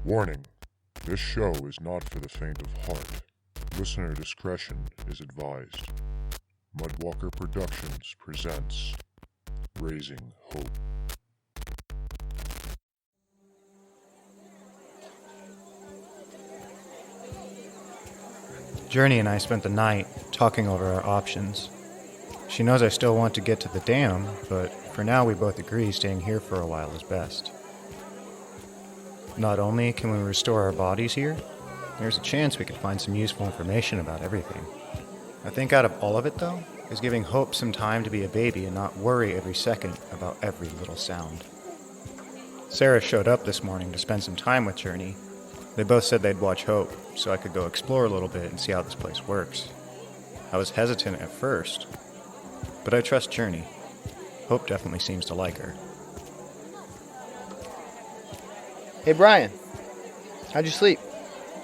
Warning, this show is not for the faint of heart. Listener discretion is advised. Mudwalker Productions presents Raising Hope. Journey and I spent the night talking over our options. She knows I still want to get to the dam, but for now we both agree staying here for a while is best. Not only can we restore our bodies here, there's a chance we could find some useful information about everything. I think out of all of it, though, is giving Hope some time to be a baby and not worry every second about every little sound. Sarah showed up this morning to spend some time with Journey. They both said they'd watch Hope, so I could go explore a little bit and see how this place works. I was hesitant at first, but I trust Journey. Hope definitely seems to like her. Hey, Brian. How'd you sleep?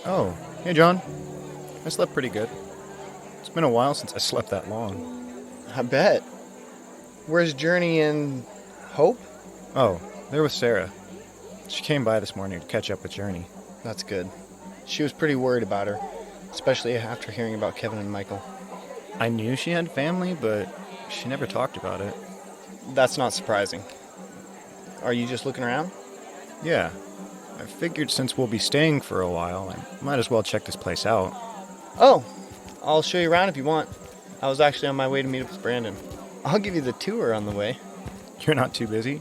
Oh, hey John. I slept pretty good. It's been a while since I slept that long. I bet. Where's Journey and Hope? Oh, they're with Sarah. She came by this morning to catch up with Journey. That's good. She was pretty worried about her, especially after hearing about Kevin and Michael. I knew she had family, but she never talked about it. That's not surprising. Are you just looking around? Yeah. I figured since we'll be staying for a while, I might as well check this place out. Oh, I'll show you around if you want. I was actually on my way to meet up with Brandon. I'll give you the tour on the way. You're not too busy?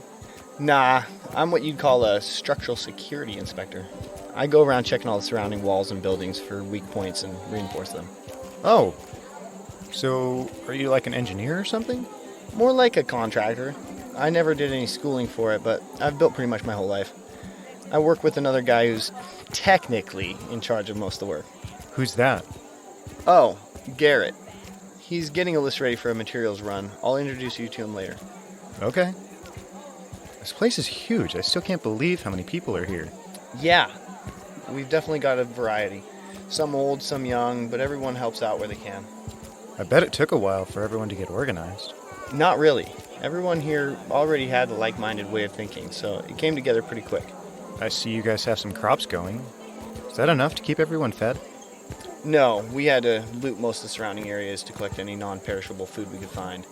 Nah, I'm what you'd call a structural security inspector. I go around checking all the surrounding walls and buildings for weak points and reinforce them. Oh, so are you like an engineer or something? More like a contractor. I never did any schooling for it, but I've built pretty much my whole life. I work with another guy who's technically in charge of most of the work. Who's that? Oh, Garrett. He's getting a list ready for a materials run. I'll introduce you to him later. Okay. This place is huge. I still can't believe how many people are here. Yeah, we've definitely got a variety. Some old, some young, but everyone helps out where they can. I bet it took a while for everyone to get organized. Not really. Everyone here already had a like-minded way of thinking, so it came together pretty quick. I see you guys have some crops going. Is that enough to keep everyone fed? No, we had to loot most of the surrounding areas to collect any non-perishable food we could find.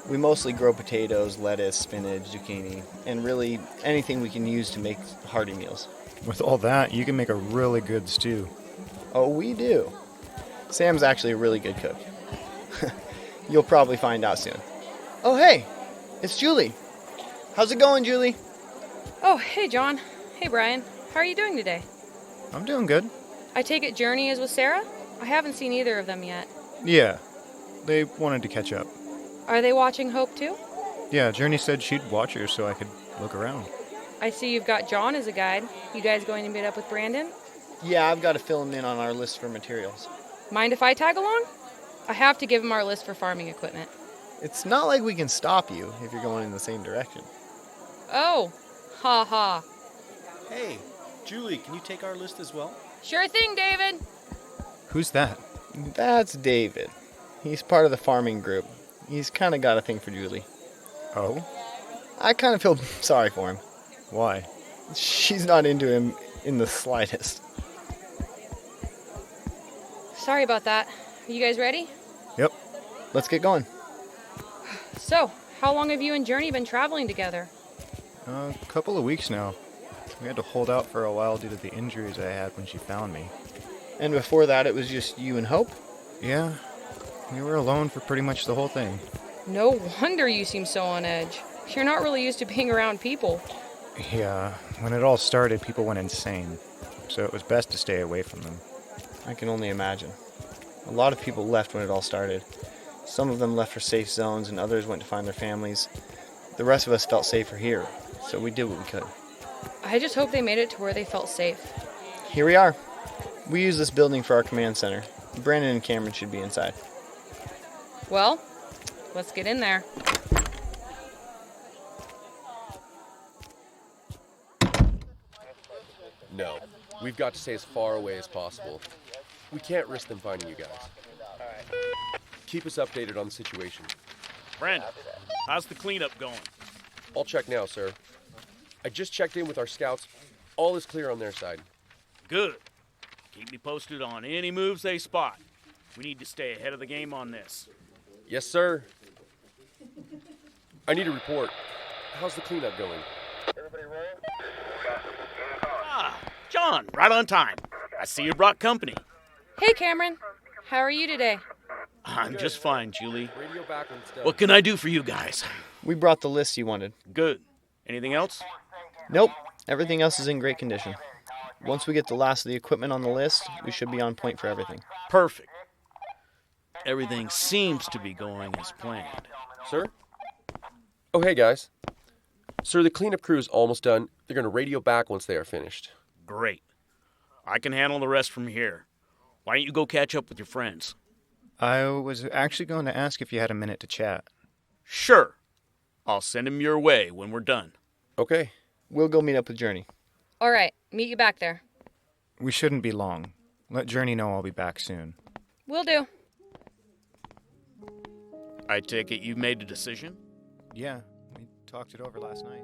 We mostly grow potatoes, lettuce, spinach, zucchini, and really anything we can use to make hearty meals. With all that, you can make a really good stew. Oh, we do. Sam's actually a really good cook. You'll probably find out soon. Oh, hey, it's Julie. How's it going, Julie? Oh, hey, John. Hey, Brian. How are you doing today? I'm doing good. I take it Journey is with Sarah? I haven't seen either of them yet. Yeah, they wanted to catch up. Are they watching Hope too? Yeah, Journey said she'd watch her so I could look around. I see you've got John as a guide. You guys going to meet up with Brandon? Yeah, I've got to fill him in on our list for materials. Mind if I tag along? I have to give him our list for farming equipment. It's not like we can stop you if you're going in the same direction. Oh, ha ha. Hey, Julie, can you take our list as well? Sure thing, David. Who's that? That's David. He's part of the farming group. He's kind of got a thing for Julie. Oh? I kind of feel sorry for him. Why? She's not into him in the slightest. Sorry about that. Are you guys ready? Yep. Let's get going. So, how long have you and Journey been traveling together? A couple of weeks now. We had to hold out for a while due to the injuries I had when she found me. And before that, it was just you and Hope? Yeah, we were alone for pretty much the whole thing. No wonder you seem so on edge. You're not really used to being around people. Yeah, when it all started, people went insane. So it was best to stay away from them. I can only imagine. A lot of people left when it all started. Some of them left for safe zones and others went to find their families. The rest of us felt safer here, so we did what we could. I just hope they made it to where they felt safe. Here we are. We use this building for our command center. Brandon and Cameron should be inside. Well, let's get in there. No, we've got to stay as far away as possible. We can't risk them finding you guys. Keep us updated on the situation. Brent, how's the cleanup going? I'll check now, sir. I just checked in with our scouts. All is clear on their side. Good. Keep me posted on any moves they spot. We need to stay ahead of the game on this. Yes, sir. I need a report. How's the cleanup going? Ah, John, right on time. I see you brought company. Hey, Cameron. How are you today? I'm just fine, Julie. Radio back when it's done. What can I do for you guys? We brought the list you wanted. Good. Anything else? Nope, everything else is in great condition. Once we get the last of the equipment on the list, we should be on point for everything. Perfect. Everything seems to be going as planned. Sir? Oh, hey, guys. Sir, the cleanup crew is almost done. They're going to radio back once they are finished. Great. I can handle the rest from here. Why don't you go catch up with your friends? I was actually going to ask if you had a minute to chat. Sure. I'll send him your way when we're done. Okay. We'll go meet up with Journey. All right, meet you back there. We shouldn't be long. Let Journey know I'll be back soon. Will do. I take it you've made a decision? Yeah, we talked it over last night.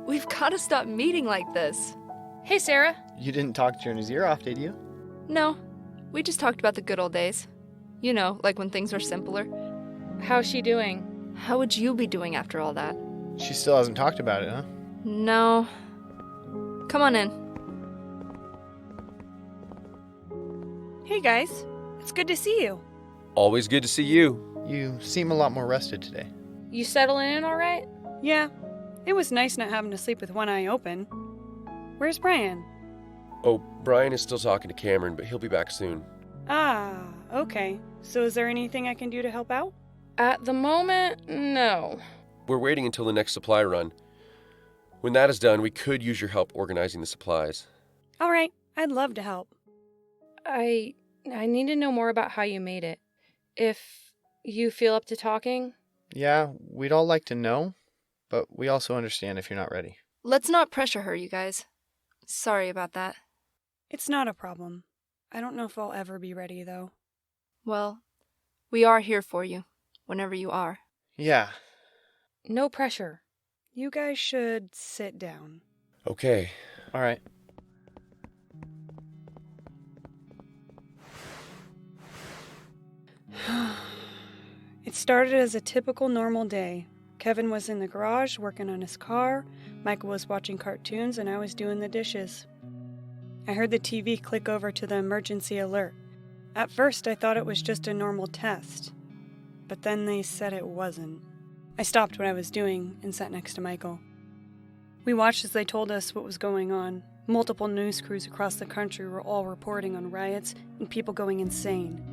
We've got to stop meeting like this. Hey, Sarah. You didn't talk Journey's ear off, did you? No, we just talked about the good old days. You know, like when things were simpler. How's she doing? How would you be doing after all that? She still hasn't talked about it, huh? No. Come on in. Hey guys, it's good to see you. Always good to see you. You seem a lot more rested today. You settling in all right? Yeah, it was nice not having to sleep with one eye open. Where's Brian? Oh, Brian is still talking to Cameron, but he'll be back soon. Ah, okay. So is there anything I can do to help out? At the moment, no. We're waiting until the next supply run. When that is done, we could use your help organizing the supplies. All right, I'd love to help. I need to know more about how you made it. If you feel up to talking. Yeah, we'd all like to know, but we also understand if you're not ready. Let's not pressure her, you guys. Sorry about that. It's not a problem. I don't know if I'll ever be ready, though. Well, we are here for you, whenever you are. Yeah. No pressure. You guys should sit down. Okay. All right. It started as a typical normal day. Kevin was in the garage working on his car, Michael was watching cartoons, and I was doing the dishes. I heard the TV click over to the emergency alert. At first, I thought it was just a normal test, but then they said it wasn't. I stopped what I was doing and sat next to Michael. We watched as they told us what was going on. Multiple news crews across the country were all reporting on riots and people going insane.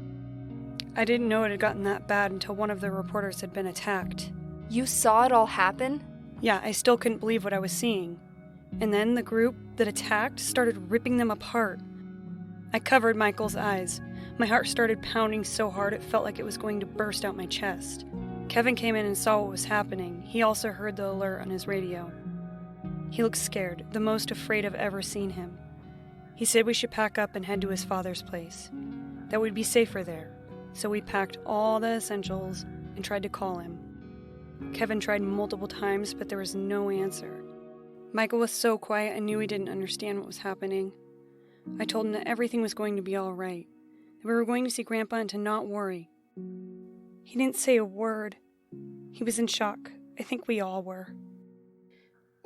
I didn't know it had gotten that bad until one of the reporters had been attacked. You saw it all happen? Yeah, I still couldn't believe what I was seeing. And then the group that attacked started ripping them apart. I covered Michael's eyes. My heart started pounding so hard it felt like it was going to burst out my chest. Kevin came in and saw what was happening. He also heard the alert on his radio. He looked scared, the most afraid I've ever seen him. He said we should pack up and head to his father's place. That we'd be safer there. So we packed all the essentials and tried to call him. Kevin tried multiple times, but there was no answer. Michael was so quiet I knew he didn't understand what was happening. I told him that everything was going to be all right, that we were going to see Grandpa and to not worry. He didn't say a word. He was in shock. I think we all were.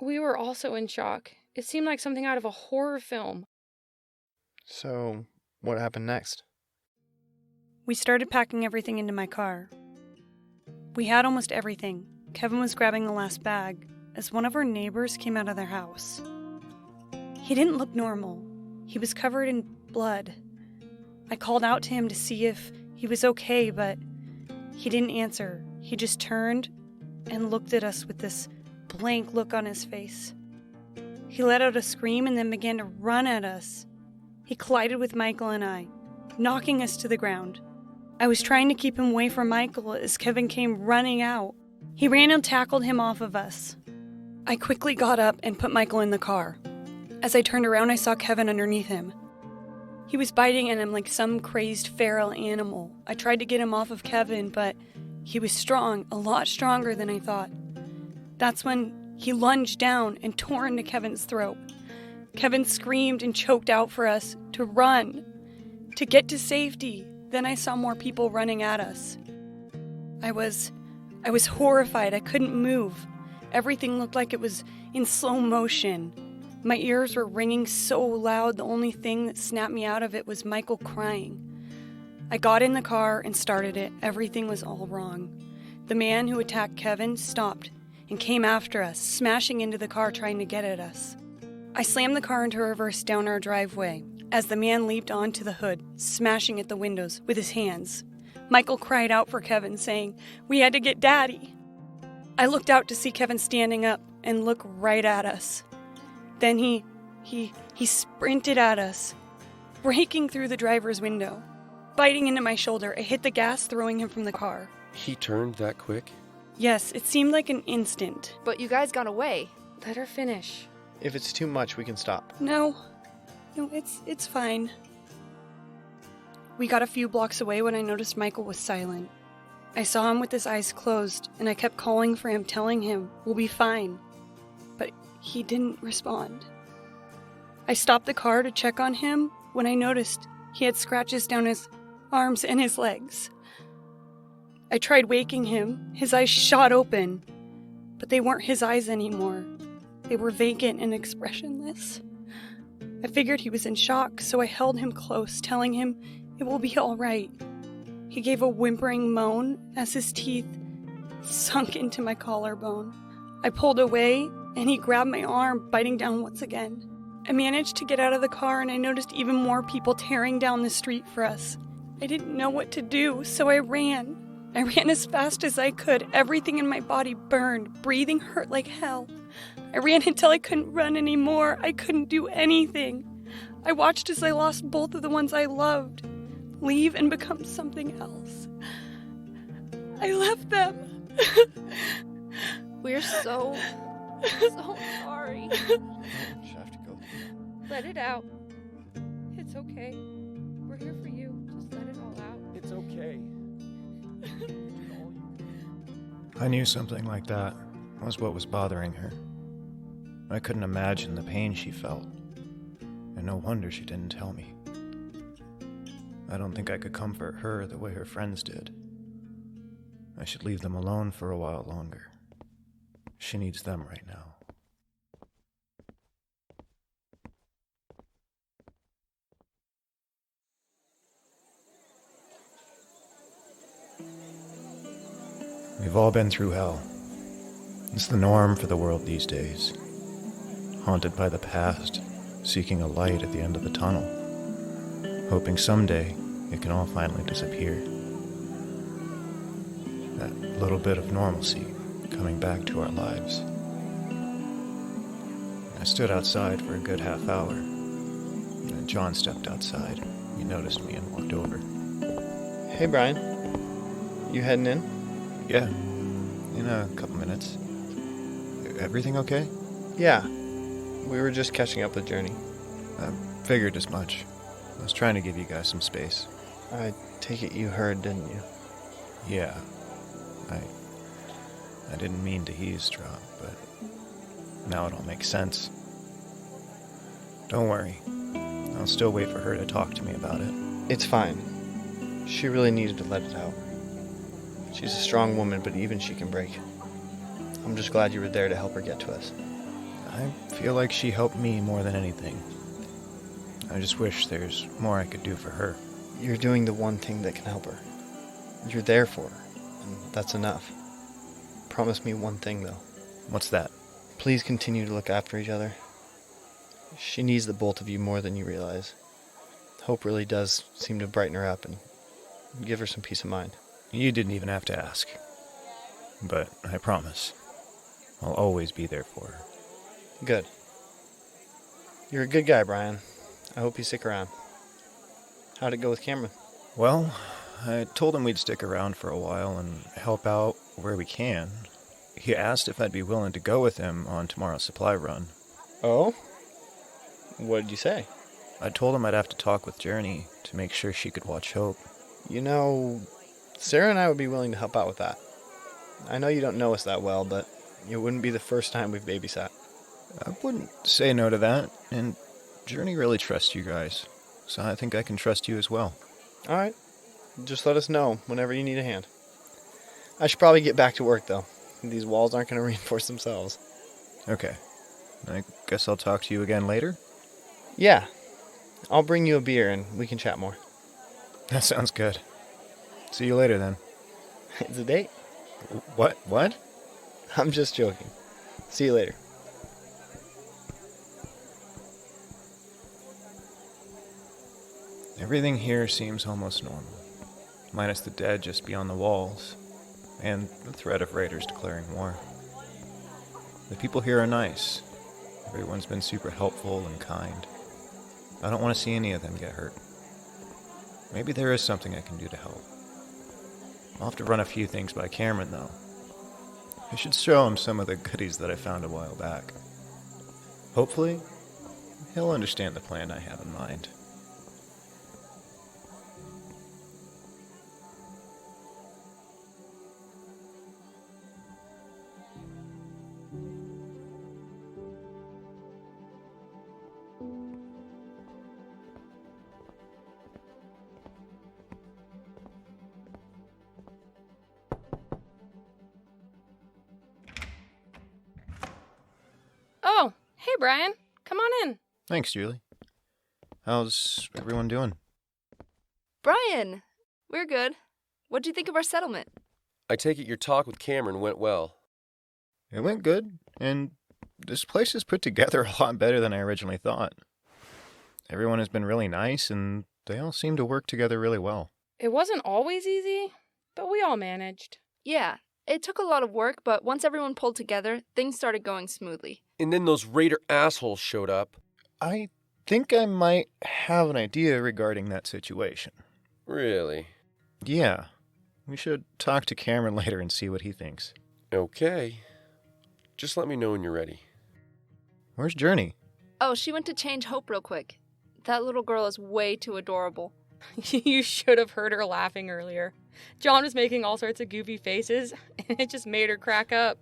We were also in shock. It seemed like something out of a horror film. So, what happened next? We started packing everything into my car. We had almost everything. Kevin was grabbing the last bag as one of our neighbors came out of their house. He didn't look normal. He was covered in blood. I called out to him to see if he was okay, but he didn't answer. He just turned and looked at us with this blank look on his face. He let out a scream and then began to run at us. He collided with Michael and I, knocking us to the ground. I was trying to keep him away from Michael as Kevin came running out. He ran and tackled him off of us. I quickly got up and put Michael in the car. As I turned around, I saw Kevin underneath him. He was biting at him like some crazed feral animal. I tried to get him off of Kevin, but he was strong, a lot stronger than I thought. That's when he lunged down and tore into Kevin's throat. Kevin screamed and choked out for us to run, to get to safety. Then I saw more people running at us. I was horrified. I couldn't move. Everything looked like it was in slow motion. My ears were ringing so loud, the only thing that snapped me out of it was Michael crying. I got in the car and started it. Everything was all wrong. The man who attacked Kevin stopped and came after us, smashing into the car trying to get at us. I slammed the car into reverse down our driveway as the man leaped onto the hood, smashing at the windows with his hands. Michael cried out for Kevin, saying, "We had to get Daddy." I looked out to see Kevin standing up and look right at us. Then he sprinted at us, breaking through the driver's window. Biting into my shoulder, I hit the gas, throwing him from the car. He turned that quick? Yes, it seemed like an instant. But you guys got away. Let her finish. If it's too much, we can stop. No, it's fine. We got a few blocks away when I noticed Michael was silent. I saw him with his eyes closed, and I kept calling for him, telling him, "We'll be fine." But he didn't respond. I stopped the car to check on him when I noticed he had scratches down his arms and his legs. I tried waking him. His eyes shot open, but they weren't his eyes anymore. They were vacant and expressionless. I figured he was in shock, so I held him close, telling him it will be all right. He gave a whimpering moan as his teeth sunk into my collarbone. I pulled away, and he grabbed my arm, biting down once again. I managed to get out of the car, and I noticed even more people tearing down the street for us. I didn't know what to do, so I ran. I ran as fast as I could. Everything in my body burned. Breathing hurt like hell. I ran until I couldn't run anymore. I couldn't do anything. I watched as I lost both of the ones I loved, leave and become something else. I left them. We're so sorry. Let it out. It's okay. We're here for you. Just let it all out. It's okay. I knew something like that was what was bothering her. I couldn't imagine the pain she felt, and no wonder she didn't tell me. I don't think I could comfort her the way her friends did. I should leave them alone for a while longer. She needs them right now. We've all been through hell. It's the norm for the world these days. Haunted by the past, seeking a light at the end of the tunnel, hoping someday it can all finally disappear. That little bit of normalcy coming back to our lives. I stood outside for a good half hour. And John stepped outside. He noticed me and walked over. Hey, Brian. You heading in? Yeah, in a couple minutes. Everything okay? Yeah. We were just catching up the journey. I figured as much. I was trying to give you guys some space. I take it you heard, didn't you? Yeah. I didn't mean to eavesdrop, but now it all makes sense. Don't worry. I'll still wait for her to talk to me about it. It's fine. She really needed to let it out. She's a strong woman, but even she can break. I'm just glad you were there to help her get to us. I feel like she helped me more than anything. I just wish there's more I could do for her. You're doing the one thing that can help her. You're there for her, and that's enough. Promise me one thing, though. What's that? Please continue to look after each other. She needs the both of you more than you realize. Hope really does seem to brighten her up and give her some peace of mind. You didn't even have to ask. But I promise, I'll always be there for her. Good. You're a good guy, Brian. I hope you stick around. How'd it go with Cameron? Well, I told him we'd stick around for a while and help out where we can. He asked if I'd be willing to go with him on tomorrow's supply run. Oh? What did you say? I told him I'd have to talk with Journey to make sure she could watch Hope. You know, Sarah and I would be willing to help out with that. I know you don't know us that well, but it wouldn't be the first time we've babysat. I wouldn't say no to that, and Journey really trusts you guys, so I think I can trust you as well. All right. Just let us know whenever you need a hand. I should probably get back to work, though. These walls aren't going to reinforce themselves. Okay. I guess I'll talk to you again later? Yeah. I'll bring you a beer and we can chat more. That sounds good. See you later, then. It's a date. What? I'm just joking. See you later. Everything here seems almost normal, minus the dead just beyond the walls, and the threat of raiders declaring war. The people here are nice. Everyone's been super helpful and kind. I don't want to see any of them get hurt. Maybe there is something I can do to help. I'll have to run a few things by Cameron, though. I should show him some of the goodies that I found a while back. Hopefully, he'll understand the plan I have in mind. Oh, hey, Brian. Come on in. Thanks, Julie. How's everyone doing? Brian! We're good. What'd you think of our settlement? I take it your talk with Cameron went well. It went good, and this place is put together a lot better than I originally thought. Everyone has been really nice, and they all seem to work together really well. It wasn't always easy, but we all managed. Yeah, it took a lot of work, but once everyone pulled together, things started going smoothly. And then those raider assholes showed up. I think I might have an idea regarding that situation. Really? Yeah. We should talk to Cameron later and see what he thinks. Okay. Just let me know when you're ready. Where's Journey? Oh, she went to change Hope real quick. That little girl is way too adorable. You should have heard her laughing earlier. John was making all sorts of goofy faces, and it just made her crack up.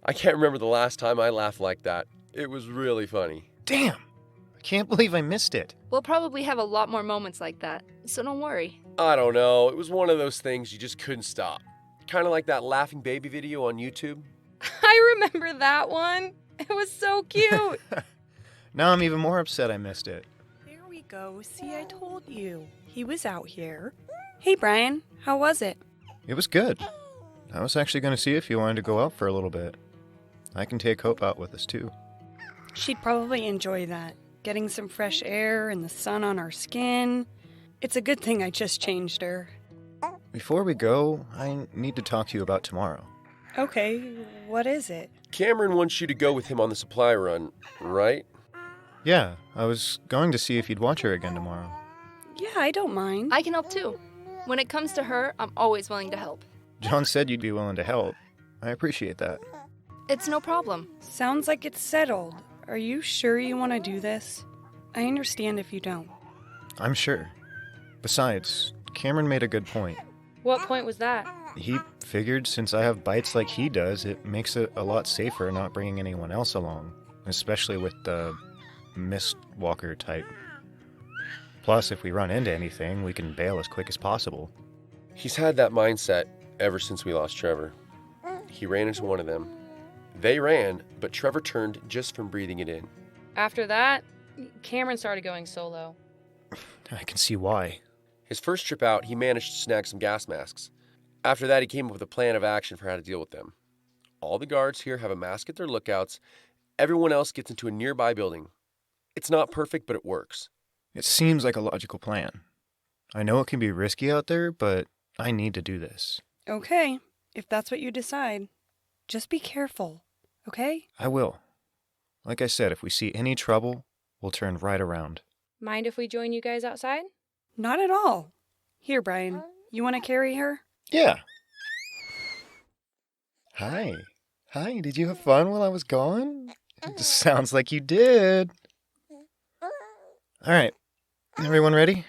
I can't remember the last time I laughed like that. It was really funny. Damn! I can't believe I missed it. We'll probably have a lot more moments like that, so don't worry. I don't know. It was one of those things you just couldn't stop. Kind of like that laughing baby video on YouTube. I remember that one. It was so cute. Now I'm even more upset I missed it. There we go. See, I told you. He was out here. Hey, Brian. How was it? It was good. I was actually going to see if you wanted to go out for a little bit. I can take Hope out with us, too. She'd probably enjoy that. Getting some fresh air and the sun on our skin. It's a good thing I just changed her. Before we go, I need to talk to you about tomorrow. Okay, what is it? Cameron wants you to go with him on the supply run, right? Yeah, I was going to see if you'd watch her again tomorrow. Yeah, I don't mind. I can help too. When it comes to her, I'm always willing to help. John said you'd be willing to help. I appreciate that. It's no problem. Sounds like it's settled. Are you sure you want to do this? I understand if you don't. I'm sure. Besides, Cameron made a good point. What point was that? He figured since I have bites like he does, it makes it a lot safer not bringing anyone else along, especially with the mist walker type. Plus, if we run into anything, we can bail as quick as possible. He's had that mindset ever since we lost Trevor. He ran into one of them. They ran, but Trevor turned just from breathing it in. After that, Cameron started going solo. I can see why. His first trip out, he managed to snag some gas masks. After that, he came up with a plan of action for how to deal with them. All the guards here have a mask at their lookouts. Everyone else gets into a nearby building. It's not perfect, but it works. It seems like a logical plan. I know it can be risky out there, but I need to do this. Okay, if that's what you decide. Just be careful, okay? I will. Like I said, if we see any trouble, we'll turn right around. Mind if we join you guys outside? Not at all. Here, Brian. You want to carry her? Yeah. Hi. Hi, did you have fun while I was gone? It just sounds like you did. All right. Everyone ready?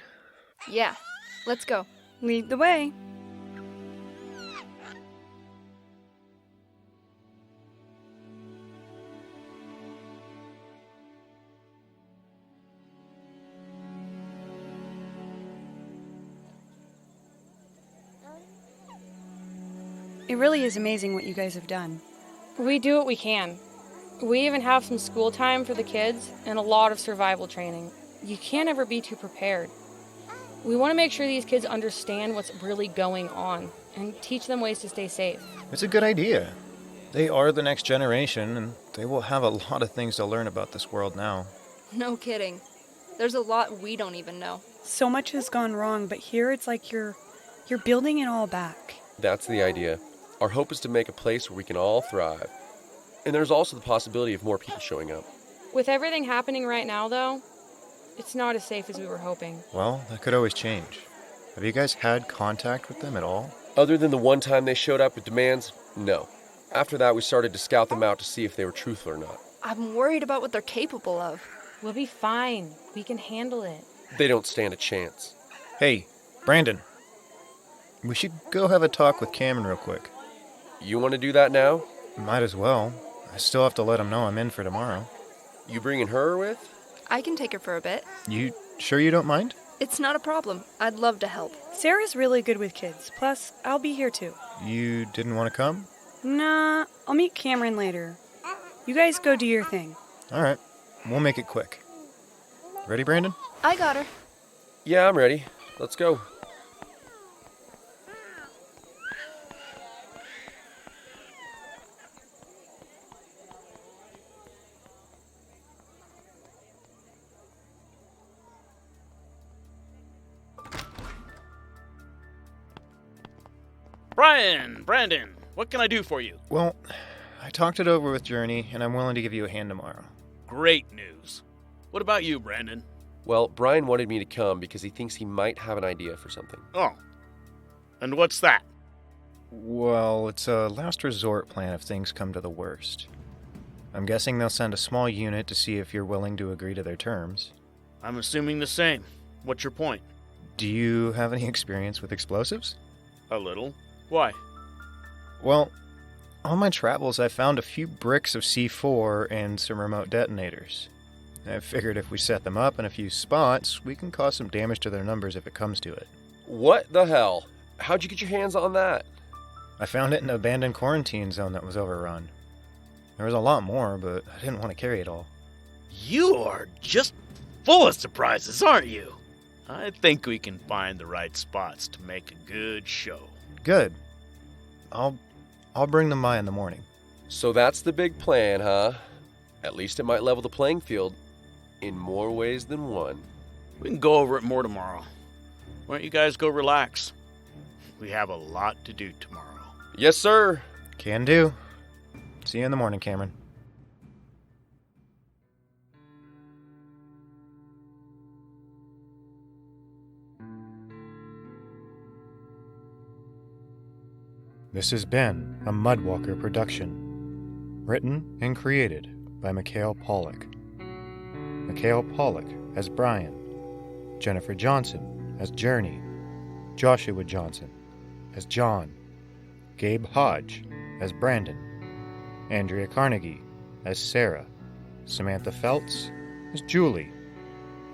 Yeah, let's go. Lead the way. It really is amazing what you guys have done. We do what we can. We even have some school time for the kids and a lot of survival training. You can't ever be too prepared. We want to make sure these kids understand what's really going on and teach them ways to stay safe. It's a good idea. They are the next generation, and they will have a lot of things to learn about this world now. No kidding. There's a lot we don't even know. So much has gone wrong, but here it's like you're building it all back. That's the idea. Our hope is to make a place where we can all thrive. And there's also the possibility of more people showing up. With everything happening right now, though, it's not as safe as we were hoping. Well, that could always change. Have you guys had contact with them at all? Other than the one time they showed up with demands, no. After that, we started to scout them out to see if they were truthful or not. I'm worried about what they're capable of. We'll be fine. We can handle it. They don't stand a chance. Hey, Brandon. We should go have a talk with Cameron real quick. You want to do that now? Might as well. I still have to let him know I'm in for tomorrow. You bringing her with? I can take her for a bit. You sure you don't mind? It's not a problem. I'd love to help. Sarah's really good with kids. Plus, I'll be here too. You didn't want to come? Nah, I'll meet Cameron later. You guys go do your thing. All right. We'll make it quick. Ready, Brandon? I got her. Yeah, I'm ready. Let's go. Brandon, what can I do for you? Well, I talked it over with Journey, and I'm willing to give you a hand tomorrow. Great news. What about you, Brandon? Well, Brian wanted me to come because he thinks he might have an idea for something. Oh. And what's that? Well, it's a last resort plan if things come to the worst. I'm guessing they'll send a small unit to see if you're willing to agree to their terms. I'm assuming the same. What's your point? Do you have any experience with explosives? A little. Why? Well, on my travels I found a few bricks of C4 and some remote detonators. I figured if we set them up in a few spots, we can cause some damage to their numbers if it comes to it. What the hell? How'd you get your hands on that? I found it in an abandoned quarantine zone that was overrun. There was a lot more, but I didn't want to carry it all. You are just full of surprises, aren't you? I think we can find the right spots to make a good show. Good. I'll bring them by in the morning. So that's the big plan, huh? At least it might level the playing field in more ways than one. We can go over it more tomorrow. Why don't you guys go relax? We have a lot to do tomorrow. Yes, sir. Can do. See you in the morning, Cameron. This has been a Mudwalker production. Written and created by Mikhail Pollock. Mikhail Pollock as Brian. Jennifer Johnson as Journey. Joshua Johnson as John. Gabe Hodge as Brandon. Andrea Carnegie as Sarah. Samantha Feltz as Julie.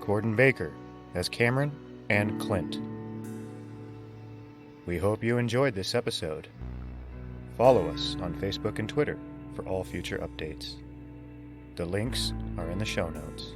Gordon Baker as Cameron and Clint. We hope you enjoyed this episode. Follow us on Facebook and Twitter for all future updates. The links are in the show notes.